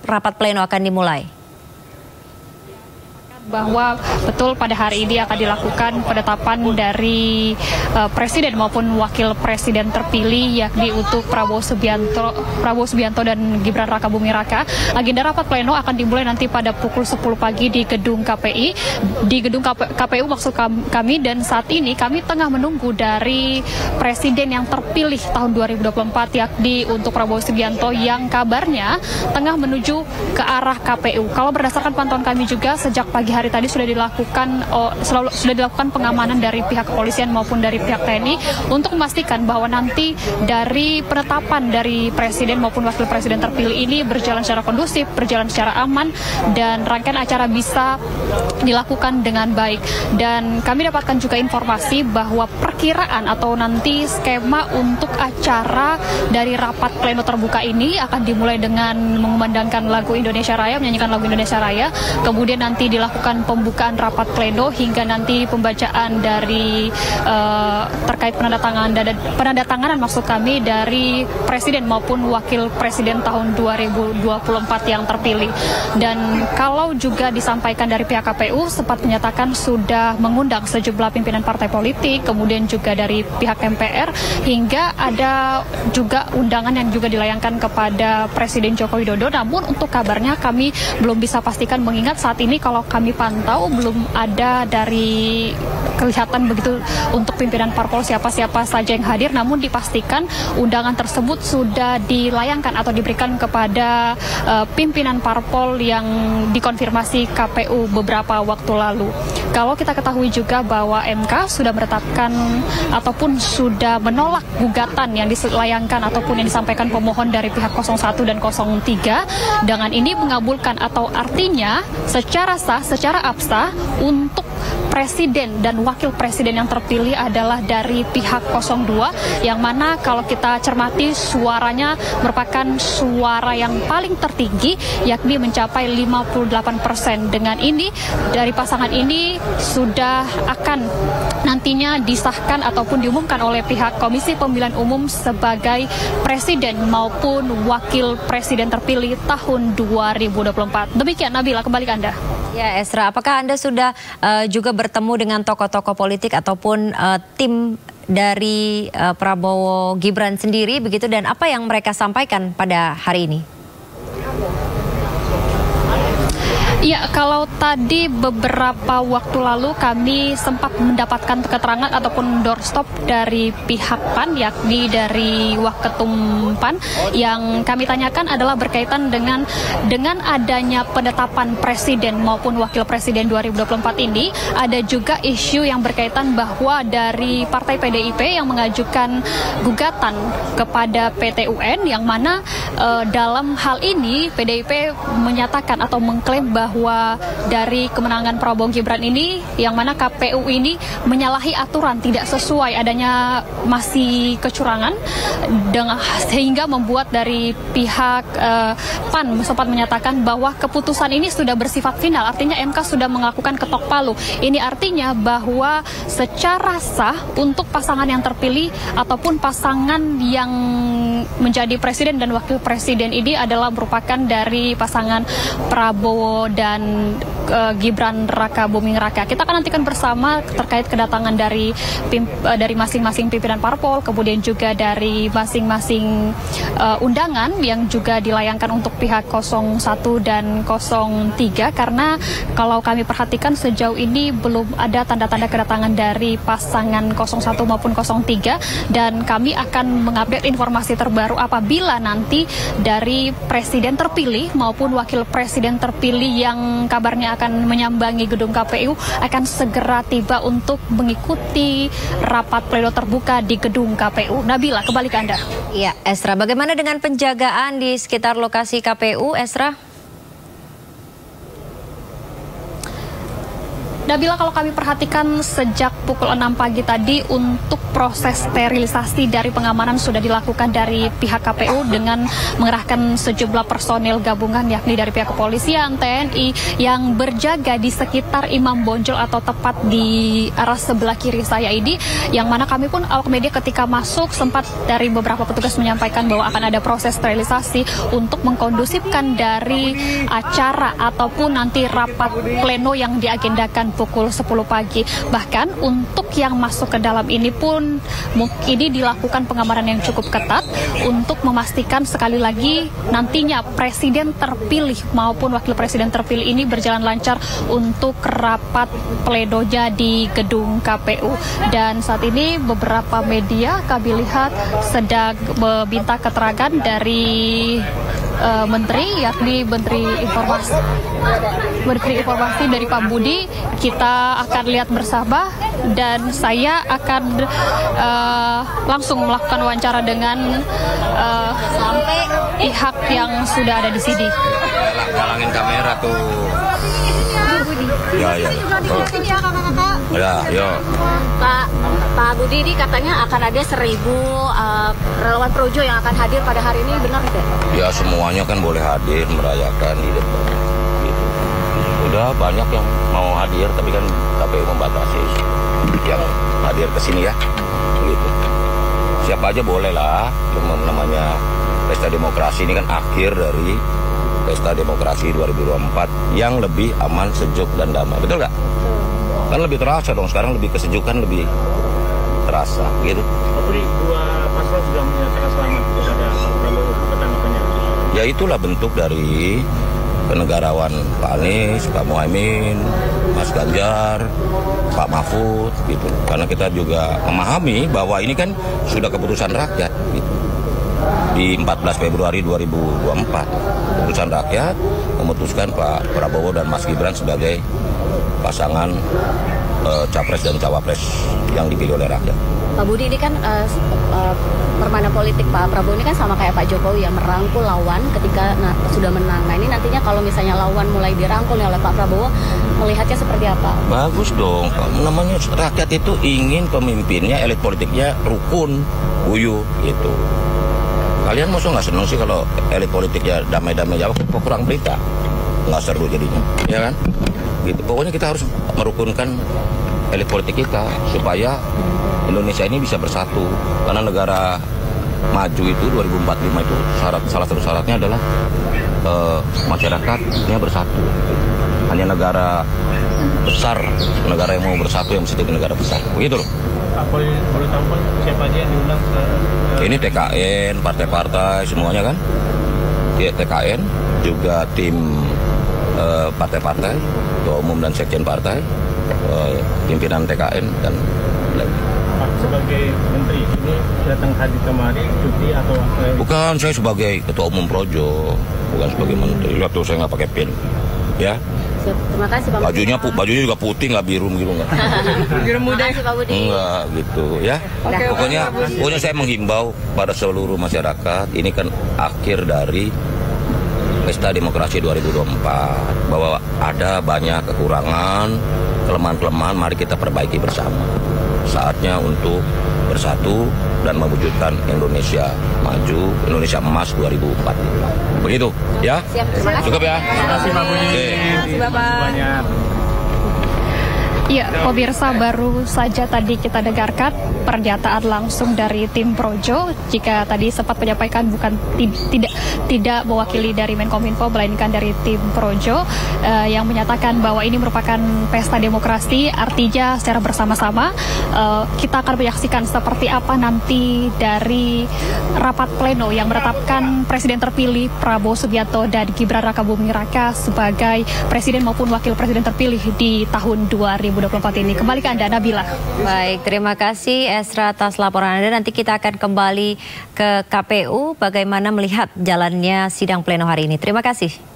rapat pleno akan dimulai? Bahwa betul pada hari ini akan dilakukan penetapan dari presiden maupun wakil presiden terpilih, yakni untuk Prabowo Subianto dan Gibran Rakabuming Raka. Agenda rapat pleno akan dimulai nanti pada pukul 10 pagi di gedung KPI, di gedung KPU maksud kami, dan saat ini kami tengah menunggu dari presiden yang terpilih tahun 2024, yakni untuk Prabowo Subianto yang kabarnya tengah menuju ke arah KPU. Kalau berdasarkan pantauan kami juga sejak pagi hari tadi sudah dilakukan pengamanan dari pihak kepolisian maupun dari pihak TNI untuk memastikan bahwa nanti dari penetapan dari presiden maupun wakil presiden terpilih ini berjalan secara kondusif, berjalan secara aman, dan rangkaian acara bisa dilakukan dengan baik. Dan kami dapatkan juga informasi bahwa perkiraan atau nanti skema untuk acara dari rapat pleno terbuka ini akan dimulai dengan mengumandangkan lagu Indonesia Raya, menyanyikan lagu Indonesia Raya, kemudian nanti dilakukan pembukaan rapat pleno hingga nanti pembacaan dari terkait penandatanganan maksud kami dari presiden maupun wakil presiden tahun 2024 yang terpilih. Dan kalau juga disampaikan dari pihak KPU sempat menyatakan sudah mengundang sejumlah pimpinan partai politik, kemudian juga dari pihak MPR, hingga ada juga undangan yang juga dilayangkan kepada Presiden Joko Widodo. Namun untuk kabarnya kami belum bisa pastikan, mengingat saat ini kalau kami pantau belum ada dari kelihatan begitu untuk pimpinan parpol siapa-siapa saja yang hadir, namun dipastikan undangan tersebut sudah dilayangkan atau diberikan kepada pimpinan parpol yang dikonfirmasi KPU beberapa waktu lalu. Kalau kita ketahui juga bahwa MK sudah menetapkan ataupun sudah menolak gugatan yang dilayangkan ataupun yang disampaikan pemohon dari pihak 01 dan 03, dengan ini mengabulkan atau artinya secara sah, secara absah untuk presiden dan wakil presiden yang terpilih adalah dari pihak 02, yang mana kalau kita cermati suaranya merupakan suara yang paling tertinggi, yakni mencapai 58%. Dengan ini dari pasangan ini sudah akan nantinya disahkan ataupun diumumkan oleh pihak Komisi Pemilihan Umum sebagai presiden maupun wakil presiden terpilih tahun 2024. Demikian Nabila, kembali ke Anda. Ya Esra, apakah Anda sudah juga bertemu dengan tokoh-tokoh politik ataupun tim dari Prabowo Gibran sendiri begitu, dan apa yang mereka sampaikan pada hari ini? Ya, kalau tadi beberapa waktu lalu kami sempat mendapatkan keterangan ataupun doorstop dari pihak PAN, yakni dari Waketum PAN, yang kami tanyakan adalah berkaitan dengan adanya penetapan presiden maupun wakil presiden 2024 ini, ada juga isu yang berkaitan bahwa dari Partai PDIP yang mengajukan gugatan kepada PT UN, yang mana dalam hal ini PDIP menyatakan atau mengklaim bahwa dari kemenangan Prabowo Gibran ini, yang mana KPU ini menyalahi aturan, tidak sesuai, adanya masih kecurangan, sehingga membuat dari pihak PAN sempat menyatakan bahwa keputusan ini sudah bersifat final, artinya MK sudah melakukan ketok palu. Ini artinya bahwa secara sah untuk pasangan yang terpilih ataupun pasangan yang menjadi presiden dan wakil presiden ini adalah merupakan dari pasangan Prabowo dan Gibran Rakabuming Raka. Kita akan nantikan bersama terkait kedatangan dari masing-masing pimpinan parpol, kemudian juga dari masing-masing undangan yang juga dilayangkan untuk pihak 01 dan 03, karena kalau kami perhatikan sejauh ini belum ada tanda-tanda kedatangan dari pasangan 01 maupun 03, dan kami akan mengupdate informasi terbaru apabila nanti dari presiden terpilih maupun wakil presiden terpilih yang kabarnya akan menyambangi gedung KPU akan segera tiba untuk mengikuti rapat pleno terbuka di gedung KPU. Nabila, kembali ke Anda. Iya, Esra, bagaimana dengan penjagaan di sekitar lokasi KPU, Esra? Nabila, kalau kami perhatikan sejak pukul 6 pagi tadi untuk proses sterilisasi dari pengamanan sudah dilakukan dari pihak KPU dengan mengerahkan sejumlah personil gabungan yakni dari pihak kepolisian, TNI yang berjaga di sekitar Imam Bonjol atau tepat di arah sebelah kiri saya ini, yang mana kami pun awak media ketika masuk sempat dari beberapa petugas menyampaikan bahwa akan ada proses sterilisasi untuk mengkondusifkan dari acara ataupun nanti rapat pleno yang diagendakan pukul 10 pagi. Bahkan untuk yang masuk ke dalam ini pun ini dilakukan pengamanan yang cukup ketat untuk memastikan sekali lagi nantinya presiden terpilih maupun wakil presiden terpilih ini berjalan lancar untuk rapat plenonya di gedung KPU. Dan saat ini beberapa media kami lihat sedang meminta keterangan dari Menteri, yakni Menteri Informasi dari Pak Budi. Kita akan lihat bersama dan saya akan langsung melakukan wawancara dengan pihak yang sudah ada di sini. Galangin kamera tuh. Ya. Ya, yo. Pak Budi, ini katanya akan ada 1.000 relawan Projo yang akan hadir pada hari ini, benar tidak? Ya, semuanya kan boleh hadir merayakan di depan. Gitu. Udah banyak yang mau hadir, tapi kan KPU membatasi yang hadir ke sini ya. Gitu. Siapa aja boleh lah. Namanya Pesta Demokrasi ini kan akhir dari Pesta Demokrasi 2024 yang lebih aman, sejuk, dan damai. Betul nggak? Kan lebih terasa dong, sekarang lebih kesejukan, lebih terasa gitu. Pak Budi, dua paslon sudah menyatakan selamat kepada Pak Prabowo, tanggapannya? Ya itulah bentuk dari kenegarawan Pak Anies, Pak Muhaimin, Mas Ganjar, Pak Mahfud gitu. Karena kita juga memahami bahwa ini kan sudah keputusan rakyat gitu. Di 14 Februari 2024 keputusan rakyat memutuskan Pak Prabowo dan Mas Gibran sebagai pasangan capres dan cawapres yang dipilih oleh rakyat. Pak Budi, ini kan permainan politik Pak Prabowo ini kan sama kayak Pak Jokowi yang merangkul lawan ketika sudah menang. Nah ini nantinya kalau misalnya lawan mulai dirangkul oleh Pak Prabowo, melihatnya seperti apa? Bagus dong, namanya rakyat itu ingin pemimpinnya, elit politiknya rukun, guyup gitu. Kalian masa nggak seneng sih kalau elit politiknya damai-damai aja, kurang berita, nggak seru jadinya, ya kan? Gitu. Pokoknya kita harus merukunkan elit politik kita supaya Indonesia ini bisa bersatu. Karena negara maju itu 2045 itu salah satu syaratnya adalah masyarakatnya bersatu. Hanya negara besar, negara yang mau bersatu yang bisa jadi negara besar. Begitu loh. Boleh tahu Pak, siapa aja yang diundang? Ini TKN, partai-partai semuanya kan. Ya, TKN juga tim partai-partai, ketua umum dan sekjen partai, pimpinan TKN dan lain. Pak, sebagai menteri ini datang hadir kemari cuti atau Bukan, saya sebagai ketua umum Projo, bukan sebagai menteri. Lihat tuh saya nggak pakai pin, ya. Terima kasih Pak Budi. Bajunya juga putih, nggak biru nggak. Biru muda sih Pak Budi. Enggak gitu ya. Pokoknya saya menghimbau pada seluruh masyarakat, ini kan akhir dari Pesta Demokrasi 2024, bahwa ada banyak kekurangan, kelemahan-kelemahan, mari kita perbaiki bersama. Saatnya untuk bersatu dan mewujudkan Indonesia maju, Indonesia emas 2045. Begitu ya. Siap, terima kasih. Cukup ya. Terima kasih Pak Budi. Terima kasih Bapak. Ya, pemirsa, baru saja tadi kita dengarkan pernyataan langsung dari tim Projo. Jika tadi sempat menyampaikan tidak mewakili dari Menkominfo, melainkan dari tim Projo yang menyatakan bahwa ini merupakan pesta demokrasi, artinya secara bersama-sama kita akan menyaksikan seperti apa nanti dari rapat pleno yang menetapkan presiden terpilih Prabowo Subianto dan Gibran Rakabuming Raka sebagai presiden maupun wakil presiden terpilih di tahun 2024 ini. Kembali ke Anda, Nabila. Baik, terima kasih Esra atas laporan Anda. Nanti kita akan kembali ke KPU bagaimana melihat jalannya sidang pleno hari ini. Terima kasih.